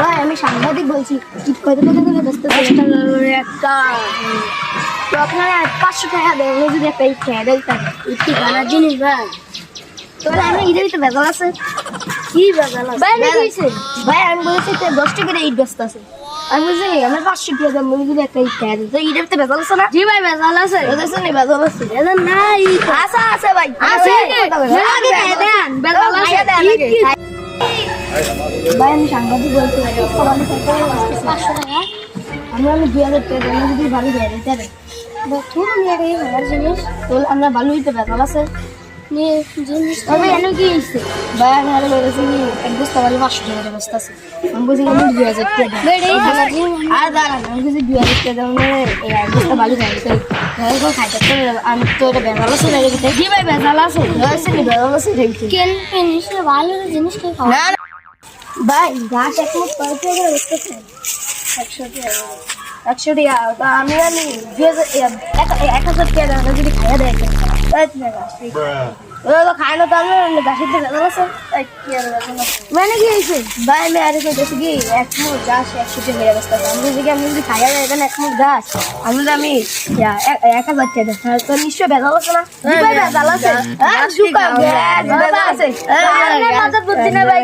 ভাই আমি সাংবাদিক বলছি, কত টাকা দেবে? 10 টাকা একটা। তো আপনারা 500 টাকা দেন, যদি একটা ইট খেয়ে দেয় তাহলে ইটটি ভালো জিনিস ভাই। তাহলে আমি ইটের ভিতরে ভেজাল আছে। কি ভেজাল আছে ভাই? ভাই আমি বলেছি 10 টাকা ইট ব্যস্ত আছে। আমি বলছি আমার 500 টাকা দেন, যদি একটা ইট খেয়ে দেয় তো ইটের ভিতরে ভেজাল আছে না? জি ভাই ভেজাল আছে। ভেজাল নেই, ভেজাল আছে। ভেজাল নাই, আছে আছে ভাই, আছে। আগে খেয়ে দেন, ভেজাল আছে। ভাই আমি সাংবাদিক বলছি, আমি 500 টাকা আমি 2000 টাকা দেন, যদি ভালো দেয় তাহলে বর্তমান আমি আগে ভালো জিনিস তো আমরা ভালো হইতে ভেজাল আছে নিয়ে জিনিস তবে এনে কি হইছে ভাই আমি আরে বলেছি কি এক বস্তা ভালো 500 টাকা বস্তা আছে। আমি বলছি আমি 2000 টাকা আর দাঁড়ান, আমি বলছি 2000 টাকা দাম এই এক বস্তা ভালো দেয় তো ঘরে খাইতে আমি তো এটা ভেজাল আছে রেখে দিতে। জি ভাই ভেজাল আছে, আছে নি ভেজাল আছে রেখে কেন জিনিস ভালো জিনিস কে খাওয়া না ভাই গাছ এক মুঠ কয় টাকা বসতেছে? 100 টাকা। 100 টাকা তা আমি 1000 টাকা যদি খাইয়া দেয় তো খায় না, তো আমি গাছের থেকে ভেজাল আছে মানে কি হয়েছে ভাই? আমি আরে কইতেছি কি এক মুঠ গাছ 100 টাকা মেরে বসতে আমি যদি আমি যদি খাইয়া দেয় এক মুঠ গাছ আমি 1000 টাকা দেয় তো নিশ্চয় ভেজাল আছে না? ভেজাল আছে, ভেজাল আছে। বুদ্ধি না ভাই।